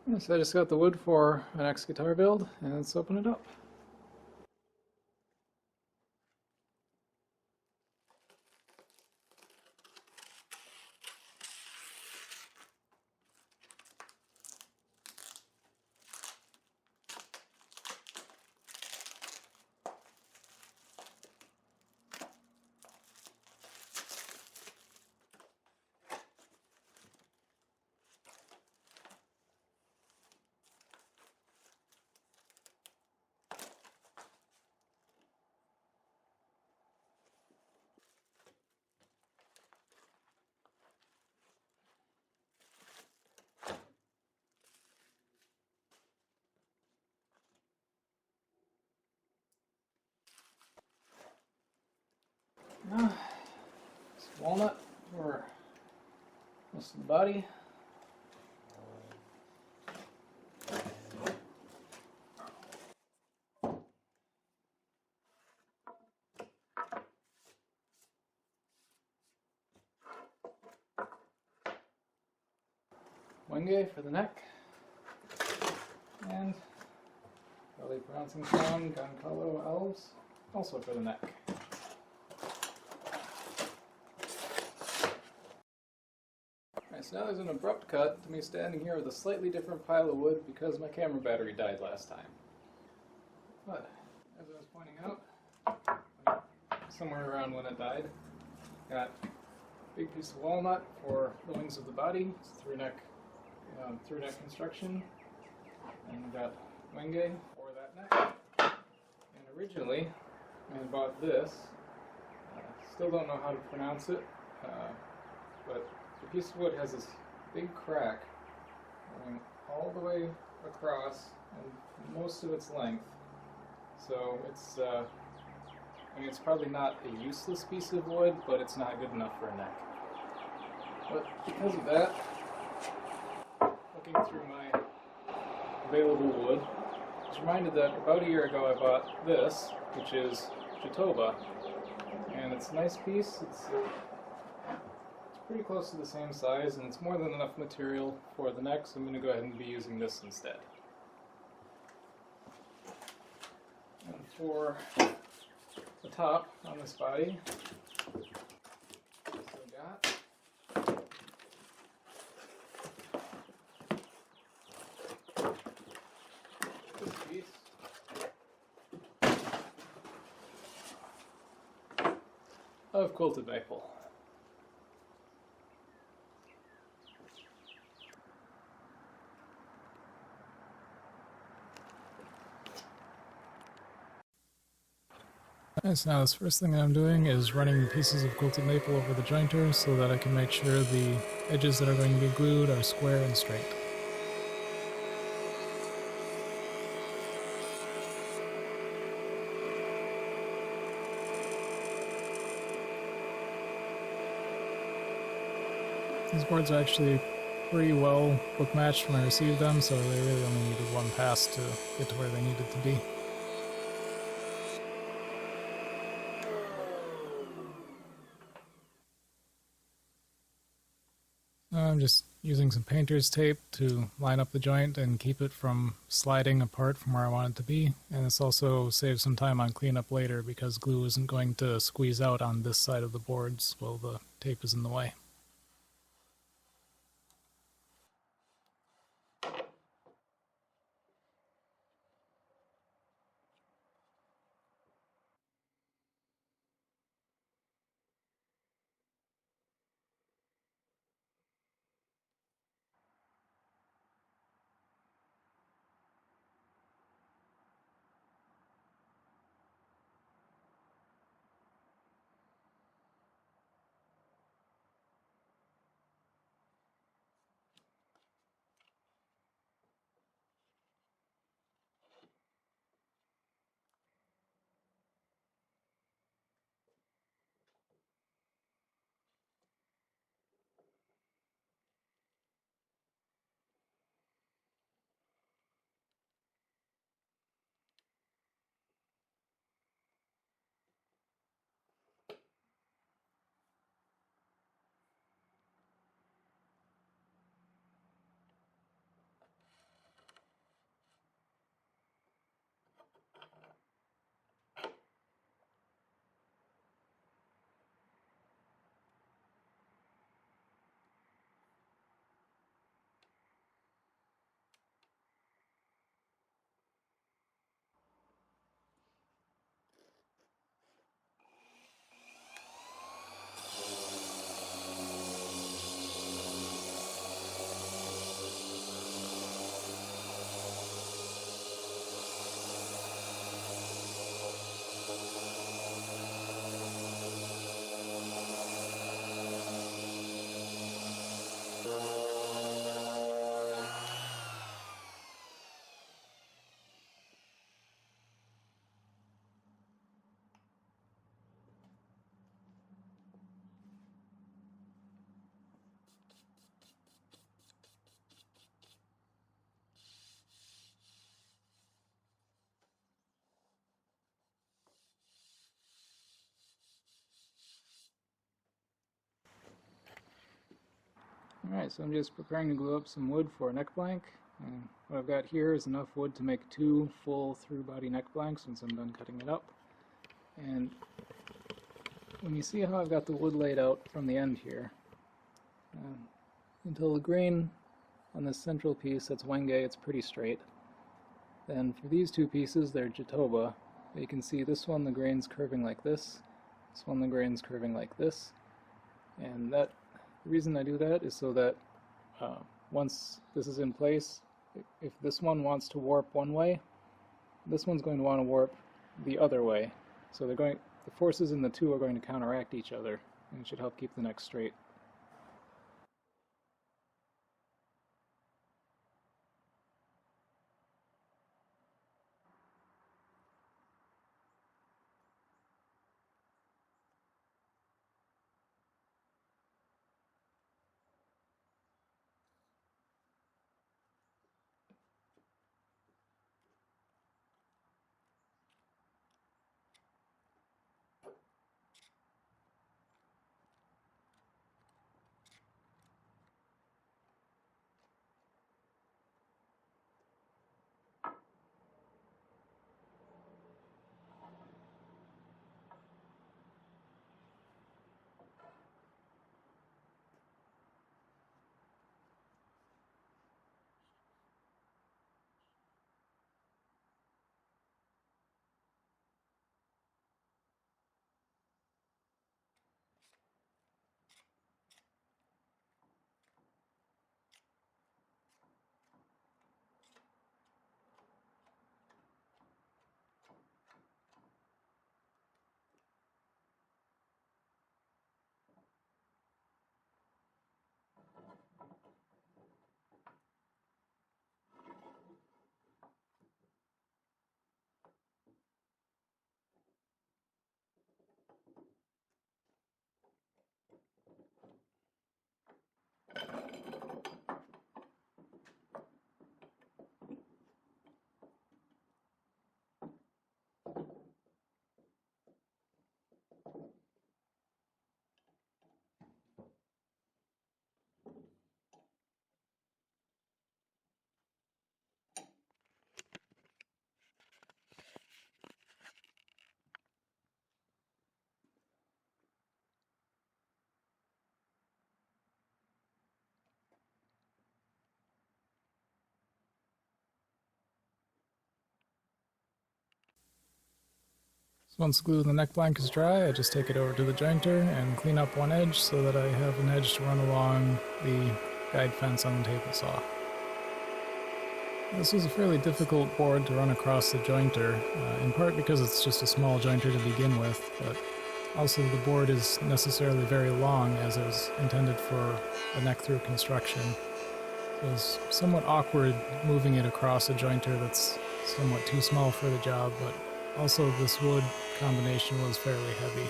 So I just got the wood for my next guitar build, and let's open it up. It's walnut for most of the body. Wenge for the neck. And probably pronouncing sound, Goncalo elves, also for the neck. Alright, so now there's an abrupt cut to me standing here with a slightly different pile of wood because my camera battery died last time. But, as I was pointing out, somewhere around when it died, got a big piece of walnut for the wings of the body. It's through neck construction. And we got wenge for that neck. And originally, I had bought this. Still don't know how to pronounce it, but the piece of wood has this big crack going all the way across and most of its length. So it's, it's probably not a useless piece of wood, but it's not good enough for a neck. But because of that, looking through my available wood, I was reminded that about a year ago I bought this, which is Jatoba, and it's a nice piece. It's pretty close to the same size, and it's more than enough material for the neck, so I'm going to go ahead and be using this instead. And for the top on this body, so we got this piece of Quilted Maple. Alright, so now this first thing that I'm doing is running pieces of Quilted Maple over the jointer so that I can make sure the edges that are going to be glued are square and straight. These boards are actually pretty well book matched when I received them, so they really only needed one pass to get to where they needed to be. I'm just using some painter's tape to line up the joint and keep it from sliding apart from where I want it to be, and this also saves some time on cleanup later because glue isn't going to squeeze out on this side of the boards while the tape is in the way. Alright, so I'm just preparing to glue up some wood for a neck blank. And what I've got here is enough wood to make 2 full through-body neck blanks once I'm done cutting it up. And when you see how I've got the wood laid out from the end here, until the grain on this central piece, that's Wenge, it's pretty straight. Then for these 2 pieces, they're Jatoba. You can see this one, the grain's curving like this one, the grain's curving like this. And the reason I do that is so that once this is in place, if this one wants to warp one way, this one's going to want to warp the other way. So the forces in the 2 are going to counteract each other, and it should help keep the neck straight. So once the glue in the neck blank is dry, I just take it over to the jointer and clean up one edge so that I have an edge to run along the guide fence on the table saw. This was a fairly difficult board to run across the jointer, in part because it's just a small jointer to begin with, but also the board is necessarily very long as it was intended for a neck-through construction. It was somewhat awkward moving it across a jointer that's somewhat too small for the job, but also this wood combination was fairly heavy.